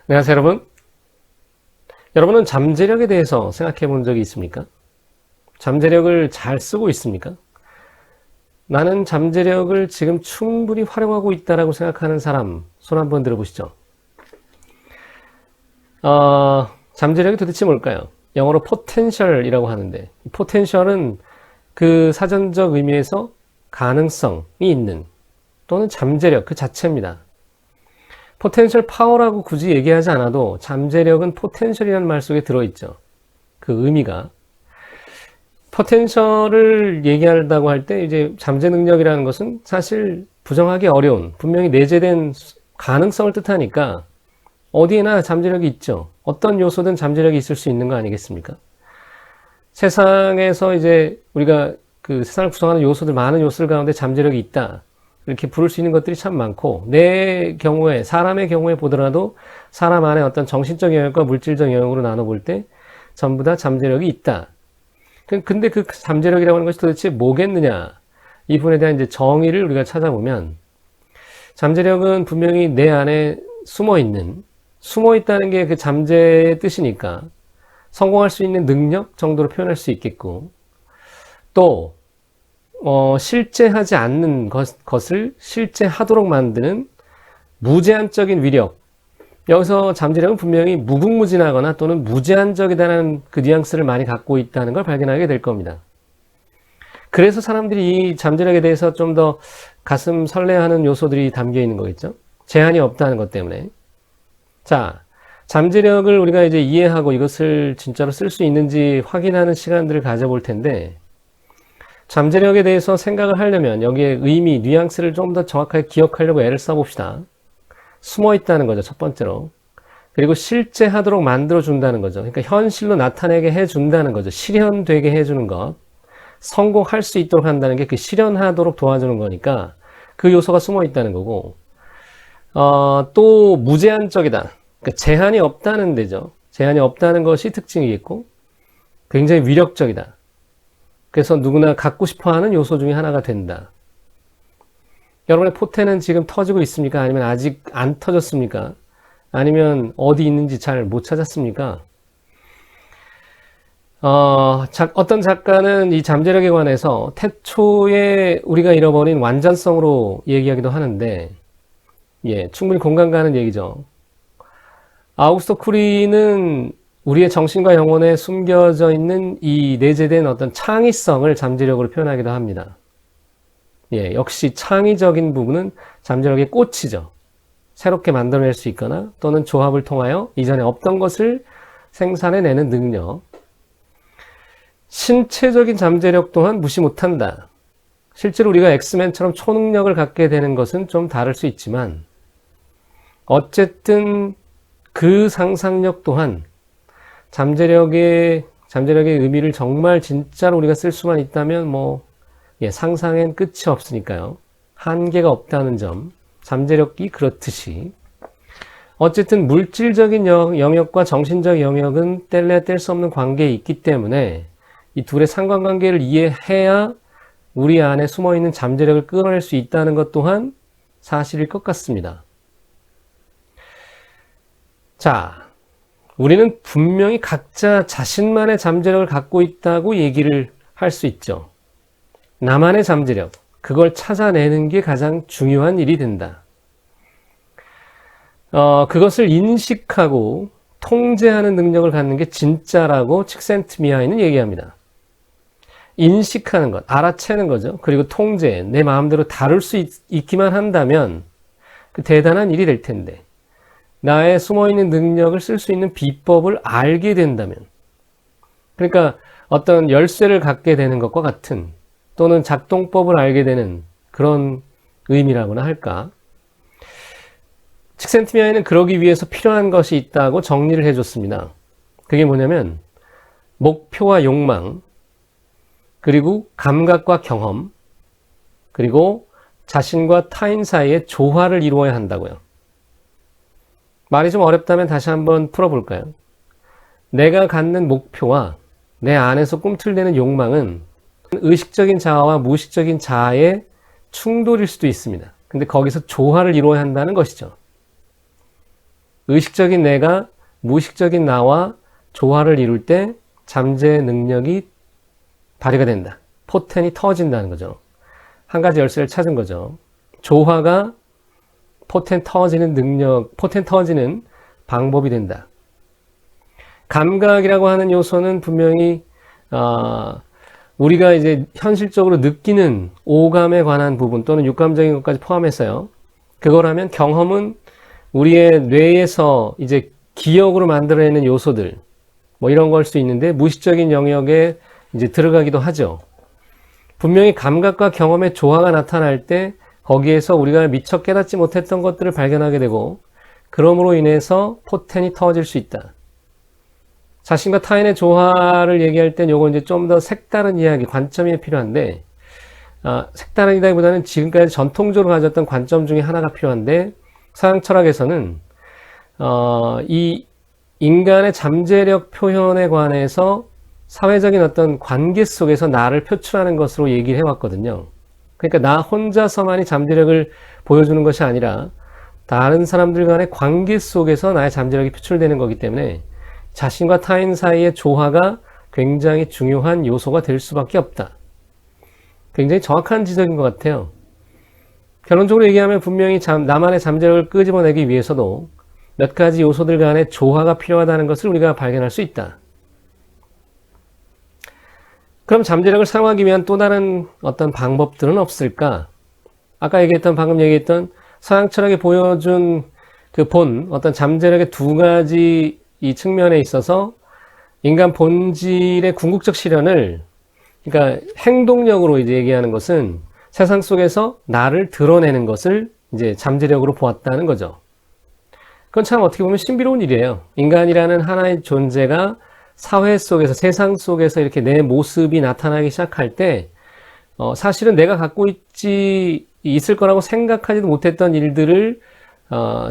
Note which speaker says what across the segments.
Speaker 1: 안녕하세요, 여러분. 여러분은 잠재력에 대해서 생각해 본 적이 있습니까? 잠재력을 잘 쓰고 있습니까? 나는 잠재력을 지금 충분히 활용하고 있다라고 생각하는 사람, 손 한번 들어보시죠. 잠재력이 도대체 뭘까요? 영어로 potential이라고 하는데, potential은 그 사전적 의미에서 가능성이 있는 또는 잠재력 그 자체입니다. 포텐셜 파워라고 굳이 얘기하지 않아도 잠재력은 포텐셜이라는 말 속에 들어있죠. 그 의미가. 포텐셜을 얘기한다고 할 때 이제 잠재 능력이라는 것은 사실 부정하기 어려운, 분명히 내재된 가능성을 뜻하니까 어디에나 잠재력이 있죠. 어떤 요소든 잠재력이 있을 수 있는 거 아니겠습니까? 세상에서 이제 우리가 그 세상을 구성하는 요소들, 많은 요소들 가운데 잠재력이 있다. 이렇게 부를 수 있는 것들이 참 많고, 내 경우에, 사람의 경우에 보더라도 사람 안에 어떤 정신적 영역과 물질적 영역으로 나눠볼 때 전부 다 잠재력이 있다. 근데 그 잠재력이라고 하는 것이 도대체 뭐겠느냐? 이 부분에 대한 이제 정의를 우리가 찾아보면, 잠재력은 분명히 내 안에 숨어 있다는 게 그 잠재의 뜻이니까 성공할 수 있는 능력 정도로 표현할 수 있겠고, 또 실제하지 않는 것을 실제하도록 만드는 무제한적인 위력. 여기서 잠재력은 분명히 무궁무진하거나 또는 무제한적이다는 그 뉘앙스를 많이 갖고 있다는 걸 발견하게 될 겁니다. 그래서 사람들이 이 잠재력에 대해서 좀 더 가슴 설레하는 요소들이 담겨 있는 거겠죠. 제한이 없다는 것 때문에. 자, 잠재력을 우리가 이제 이해하고 이것을 진짜로 쓸 수 있는지 확인하는 시간들을 가져볼 텐데, 잠재력에 대해서 생각을 하려면 여기에 의미, 뉘앙스를 좀 더 정확하게 기억하려고 애를 써봅시다. 숨어 있다는 거죠, 첫 번째로. 그리고 실제하도록 만들어준다는 거죠. 그러니까 현실로 나타내게 해준다는 거죠. 실현되게 해주는 것. 성공할 수 있도록 한다는 게 그 실현하도록 도와주는 거니까 그 요소가 숨어 있다는 거고, 또 무제한적이다. 그러니까 제한이 없다는 데죠. 제한이 없다는 것이 특징이겠고, 굉장히 위력적이다. 그래서 누구나 갖고 싶어하는 요소 중에 하나가 된다. 여러분의 포텐은 지금 터지고 있습니까? 아니면 아직 안 터졌습니까? 아니면 어디 있는지 잘 못 찾았습니까? 어떤 작가는 이 잠재력에 관해서 태초에 우리가 잃어버린 완전성으로 얘기하기도 하는데, 예, 충분히 공감 가는 얘기죠. 아우구스토 쿠리는 우리의 정신과 영혼에 숨겨져 있는 이 내재된 어떤 창의성을 잠재력으로 표현하기도 합니다. 예, 역시 창의적인 부분은 잠재력의 꽃이죠. 새롭게 만들어낼 수 있거나 또는 조합을 통하여 이전에 없던 것을 생산해내는 능력. 신체적인 잠재력 또한 무시 못한다. 실제로 우리가 엑스맨처럼 초능력을 갖게 되는 것은 좀 다를 수 있지만, 어쨌든 그 상상력 또한 잠재력의 의미를 정말 진짜로 우리가 쓸 수만 있다면 상상엔 끝이 없으니까요. 한계가 없다는 점, 잠재력이 그렇듯이 어쨌든 물질적인 영역과 정신적 영역은 뗄래야 뗄 수 없는 관계에 있기 때문에 이 둘의 상관관계를 이해해야 우리 안에 숨어있는 잠재력을 끌어낼 수 있다는 것 또한 사실일 것 같습니다. 자, 우리는 분명히 각자 자신만의 잠재력을 갖고 있다고 얘기를 할 수 있죠. 나만의 잠재력, 그걸 찾아내는 게 가장 중요한 일이 된다. 그것을 인식하고 통제하는 능력을 갖는 게 진짜라고 칙센트미하이는 얘기합니다. 인식하는 것, 알아채는 거죠. 그리고 통제, 내 마음대로 다룰 수 있기만 한다면 그 대단한 일이 될 텐데, 나의 숨어있는 능력을 쓸 수 있는 비법을 알게 된다면, 그러니까 어떤 열쇠를 갖게 되는 것과 같은, 또는 작동법을 알게 되는 그런 의미라고나 할까. 칙센트미아이는 그러기 위해서 필요한 것이 있다고 정리를 해줬습니다. 그게 뭐냐면 목표와 욕망, 그리고 감각과 경험, 그리고 자신과 타인 사이의 조화를 이루어야 한다고요. 말이 좀 어렵다면 다시 한번 풀어볼까요? 내가 갖는 목표와 내 안에서 꿈틀대는 욕망은 의식적인 자아와 무의식적인 자아의 충돌일 수도 있습니다. 근데 거기서 조화를 이루어야 한다는 것이죠. 의식적인 내가 무의식적인 나와 조화를 이룰 때 잠재 능력이 발휘가 된다. 포텐이 터진다는 거죠. 한 가지 열쇠를 찾은 거죠. 조화가 포텐 터지는 방법이 된다. 감각이라고 하는 요소는 분명히 우리가 이제 현실적으로 느끼는 오감에 관한 부분 또는 육감적인 것까지 포함했어요. 그거라면 경험은 우리의 뇌에서 이제 기억으로 만들어내는 요소들, 뭐 이런 걸 수 있는데 무의식적인 영역에 이제 들어가기도 하죠. 분명히 감각과 경험의 조화가 나타날 때 거기에서 우리가 미처 깨닫지 못했던 것들을 발견하게 되고 그럼으로 인해서 포텐이 터질 수 있다. 자신과 타인의 조화를 얘기할 땐 요거 이제 좀 더 색다른 이야기, 관점이 필요한데, 색다른 이다기보다는 지금까지 전통적으로 가졌던 관점 중에 하나가 필요한데, 서양 철학에서는, 이 인간의 잠재력 표현에 관해서 사회적인 어떤 관계 속에서 나를 표출하는 것으로 얘기를 해왔거든요. 그러니까 나 혼자서만이 잠재력을 보여주는 것이 아니라, 다른 사람들 간의 관계 속에서 나의 잠재력이 표출되는 거기 때문에, 자신과 타인 사이의 조화가 굉장히 중요한 요소가 될 수밖에 없다. 굉장히 정확한 지적인 것 같아요. 결론적으로 얘기하면 분명히 나만의 잠재력을 끄집어내기 위해서도 몇 가지 요소들 간의 조화가 필요하다는 것을 우리가 발견할 수 있다. 그럼 잠재력을 사용하기 위한 또 다른 어떤 방법들은 없을까? 아까 방금 얘기했던 서양 철학이 보여준 어떤 잠재력의 두 가지 이 측면에 있어서 인간 본질의 궁극적 실현을, 그러니까 행동력으로 이제 얘기하는 것은 세상 속에서 나를 드러내는 것을 이제 잠재력으로 보았다는 거죠. 그건 참 어떻게 보면 신비로운 일이에요. 인간이라는 하나의 존재가 사회 속에서, 세상 속에서 이렇게 내 모습이 나타나기 시작할 때, 사실은 내가 갖고 있을 거라고 생각하지도 못했던 일들을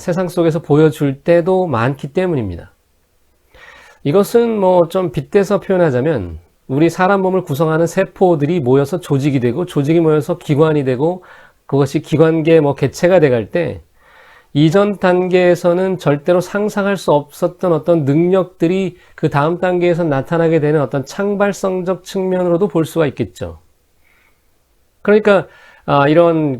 Speaker 1: 세상 속에서 보여줄 때도 많기 때문입니다. 이것은 뭐 좀 빗대서 표현하자면 우리 사람 몸을 구성하는 세포들이 모여서 조직이 되고 조직이 모여서 기관이 되고 그것이 기관계 개체가 돼갈 때 이전 단계에서는 절대로 상상할 수 없었던 어떤 능력들이 그 다음 단계에서 나타나게 되는 어떤 창발성적 측면으로도 볼 수가 있겠죠. 그러니까 이런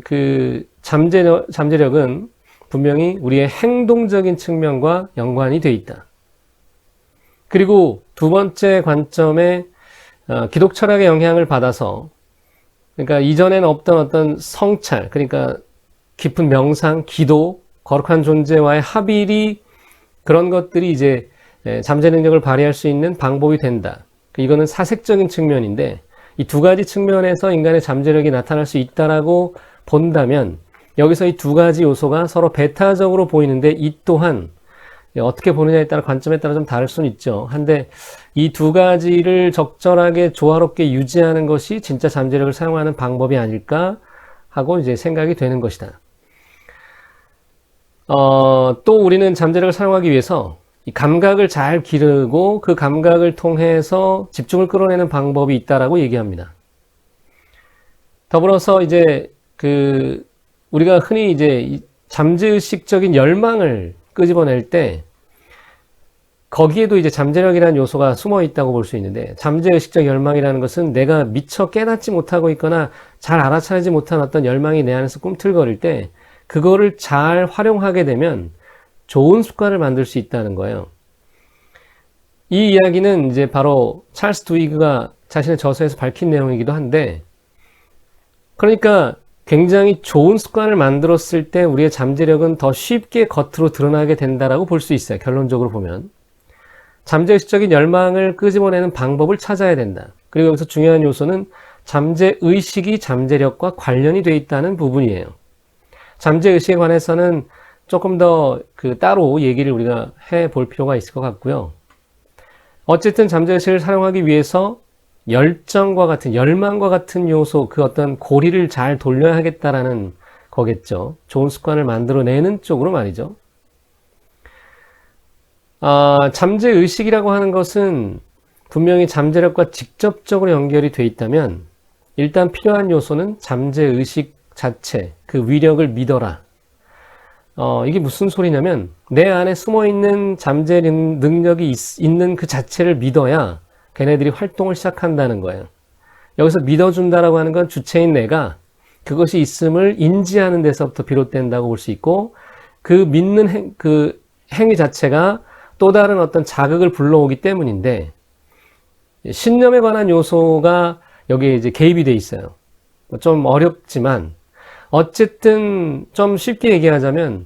Speaker 1: 잠재력은 분명히 우리의 행동적인 측면과 연관이 돼 있다. 그리고 두 번째 관점에 기독 철학의 영향을 받아서, 그러니까 이전에는 없던 어떤 성찰, 그러니까 깊은 명상, 기도, 거룩한 존재와의 합일이, 그런 것들이 이제 잠재 능력을 발휘할 수 있는 방법이 된다. 이거는 사색적인 측면인데 이 두 가지 측면에서 인간의 잠재력이 나타날 수 있다라고 본다면 여기서 이 두 가지 요소가 서로 배타적으로 보이는데 이 또한 어떻게 보느냐에 따라, 관점에 따라 좀 다를 수는 있죠. 한데 이 두 가지를 적절하게 조화롭게 유지하는 것이 진짜 잠재력을 사용하는 방법이 아닐까 하고 이제 생각이 되는 것이다. 또 우리는 잠재력을 사용하기 위해서 이 감각을 잘 기르고 그 감각을 통해서 집중을 끌어내는 방법이 있다라고 얘기합니다. 더불어서 이제 우리가 흔히 이제 잠재의식적인 열망을 끄집어낼 때 거기에도 이제 잠재력이라는 요소가 숨어 있다고 볼 수 있는데, 잠재의식적 열망이라는 것은 내가 미처 깨닫지 못하고 있거나 잘 알아차리지 못한 어떤 열망이 내 안에서 꿈틀거릴 때 그거를 잘 활용하게 되면 좋은 습관을 만들 수 있다는 거예요. 이 이야기는 이제 바로 찰스 두이그가 자신의 저서에서 밝힌 내용이기도 한데, 그러니까 굉장히 좋은 습관을 만들었을 때 우리의 잠재력은 더 쉽게 겉으로 드러나게 된다라고 볼 수 있어요. 결론적으로 보면 잠재의식적인 열망을 끄집어내는 방법을 찾아야 된다. 그리고 여기서 중요한 요소는 잠재의식이 잠재력과 관련이 되어 있다는 부분이에요. 잠재의식에 관해서는 조금 더 따로 얘기를 우리가 해볼 필요가 있을 것 같고요. 어쨌든 잠재의식을 사용하기 위해서 열정과 같은, 열망과 같은 요소, 어떤 고리를 잘 돌려야 하겠다라는 거겠죠. 좋은 습관을 만들어내는 쪽으로 말이죠. 잠재의식이라고 하는 것은 분명히 잠재력과 직접적으로 연결이 돼 있다면 일단 필요한 요소는 잠재의식 자체, 그 위력을 믿어라. 이게 무슨 소리냐면 내 안에 숨어있는 잠재 능력이 있는 그 자체를 믿어야 걔네들이 활동을 시작한다는 거예요. 여기서 믿어준다라고 하는 건 주체인 내가 그것이 있음을 인지하는 데서부터 비롯된다고 볼 수 있고, 그 믿는 그 행위 자체가 또 다른 어떤 자극을 불러오기 때문인데, 신념에 관한 요소가 여기에 이제 개입이 돼 있어요. 좀 어렵지만 어쨌든 좀 쉽게 얘기하자면,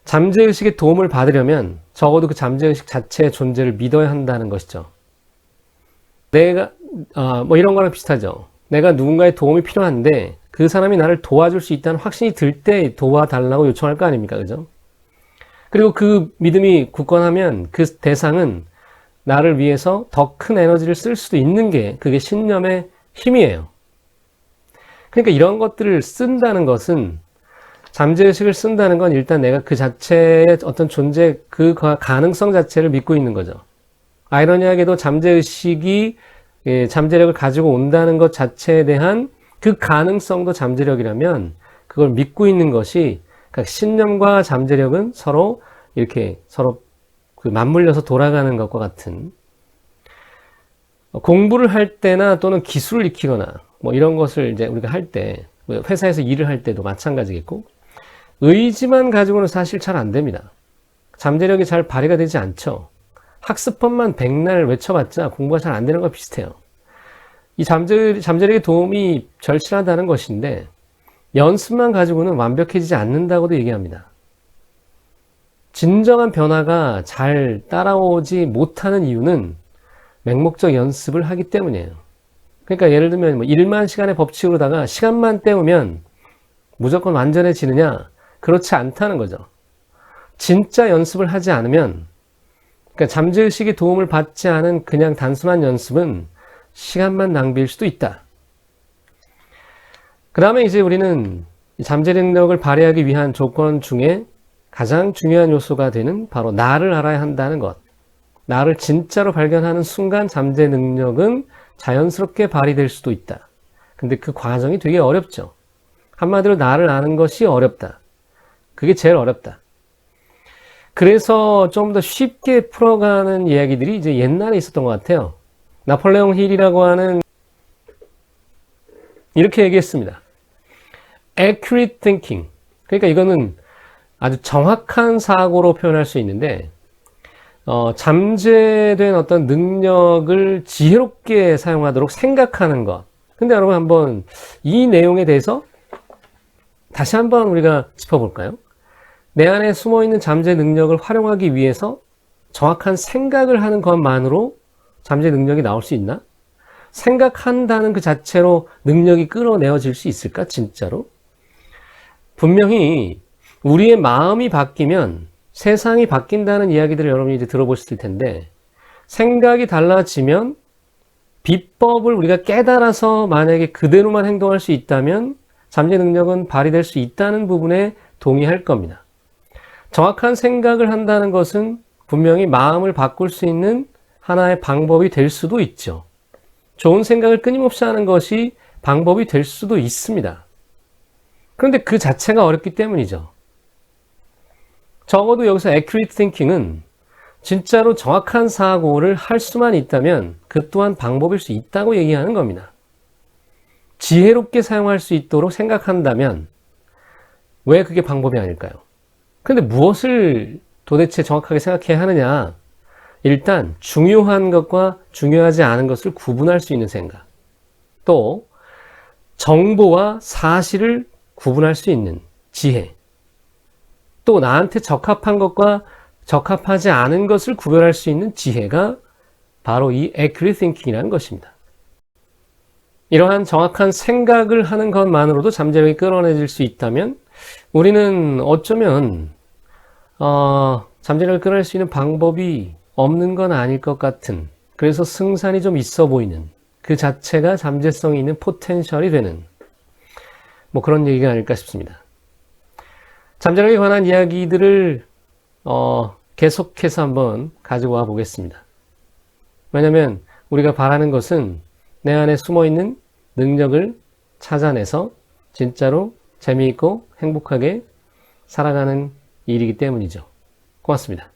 Speaker 1: 잠재의식의 도움을 받으려면 적어도 그 잠재의식 자체의 존재를 믿어야 한다는 것이죠. 내가 뭐 이런 거랑 비슷하죠. 내가 누군가의 도움이 필요한데 그 사람이 나를 도와줄 수 있다는 확신이 들 때 도와달라고 요청할 거 아닙니까? 그죠? 그리고 그 믿음이 굳건하면 그 대상은 나를 위해서 더 큰 에너지를 쓸 수도 있는 게 그게 신념의 힘이에요. 그러니까 이런 것들을 쓴다는 것은, 잠재의식을 쓴다는 건 일단 내가 그 자체의 어떤 존재, 그 가능성 자체를 믿고 있는 거죠. 아이러니하게도 잠재의식이 잠재력을 가지고 온다는 것 자체에 대한 그 가능성도 잠재력이라면 그걸 믿고 있는 것이, 그러니까 신념과 잠재력은 서로 이렇게 서로 그 맞물려서 돌아가는 것과 같은, 공부를 할 때나 또는 기술을 익히거나 뭐 이런 것을 이제 우리가 할 때, 회사에서 일을 할 때도 마찬가지겠고, 의지만 가지고는 사실 잘 안 됩니다. 잠재력이 잘 발휘가 되지 않죠. 학습법만 백날 외쳐봤자 공부가 잘 안 되는 거 비슷해요. 이 잠재력의 도움이 절실하다는 것인데, 연습만 가지고는 완벽해지지 않는다고도 얘기합니다. 진정한 변화가 잘 따라오지 못하는 이유는 맹목적 연습을 하기 때문이에요. 그러니까 예를 들면 뭐 1만 시간의 법칙으로다가 시간만 때우면 무조건 완전해지느냐? 그렇지 않다는 거죠. 진짜 연습을 하지 않으면, 그러니까 잠재의식의 도움을 받지 않은 그냥 단순한 연습은 시간만 낭비일 수도 있다. 그 다음에 이제 우리는 잠재 능력을 발휘하기 위한 조건 중에 가장 중요한 요소가 되는 바로 나를 알아야 한다는 것. 나를 진짜로 발견하는 순간 잠재 능력은 자연스럽게 발휘될 수도 있다. 근데 그 과정이 되게 어렵죠. 한마디로 나를 아는 것이 어렵다. 그게 제일 어렵다. 그래서 좀 더 쉽게 풀어가는 이야기들이 이제 옛날에 있었던 것 같아요. 나폴레옹 힐이라고 하는, 이렇게 얘기했습니다. Accurate thinking. 그러니까 이거는 아주 정확한 사고로 표현할 수 있는데, 잠재된 어떤 능력을 지혜롭게 사용하도록 생각하는 것. 근데 여러분 한번 이 내용에 대해서 다시 한번 우리가 짚어볼까요? 내 안에 숨어있는 잠재 능력을 활용하기 위해서 정확한 생각을 하는 것만으로 잠재 능력이 나올 수 있나? 생각한다는 그 자체로 능력이 끌어내어질 수 있을까? 진짜로? 분명히 우리의 마음이 바뀌면 세상이 바뀐다는 이야기들을 여러분이 이제 들어보셨을 텐데, 생각이 달라지면 비법을 우리가 깨달아서 만약에 그대로만 행동할 수 있다면 잠재 능력은 발휘될 수 있다는 부분에 동의할 겁니다. 정확한 생각을 한다는 것은 분명히 마음을 바꿀 수 있는 하나의 방법이 될 수도 있죠. 좋은 생각을 끊임없이 하는 것이 방법이 될 수도 있습니다. 그런데 그 자체가 어렵기 때문이죠. 적어도 여기서 accurate thinking은 진짜로 정확한 사고를 할 수만 있다면 그 또한 방법일 수 있다고 얘기하는 겁니다. 지혜롭게 사용할 수 있도록 생각한다면 왜 그게 방법이 아닐까요? 그런데 무엇을 도대체 정확하게 생각해야 하느냐? 일단 중요한 것과 중요하지 않은 것을 구분할 수 있는 생각, 또 정보와 사실을 구분할 수 있는 지혜, 또 나한테 적합한 것과 적합하지 않은 것을 구별할 수 있는 지혜가 바로 이 accurate thinking이라는 것입니다. 이러한 정확한 생각을 하는 것만으로도 잠재력이 끌어내질 수 있다면 우리는 어쩌면 잠재력을 끌어낼 수 있는 방법이 없는 건 아닐 것 같은, 그래서 승산이 좀 있어 보이는, 그 자체가 잠재성이 있는 포텐셜이 되는 뭐 그런 얘기가 아닐까 싶습니다. 잠재력에 관한 이야기들을 계속해서 한번 가지고 와 보겠습니다. 왜냐하면 우리가 바라는 것은 내 안에 숨어있는 능력을 찾아내서 진짜로 재미있고 행복하게 살아가는 일이기 때문이죠. 고맙습니다.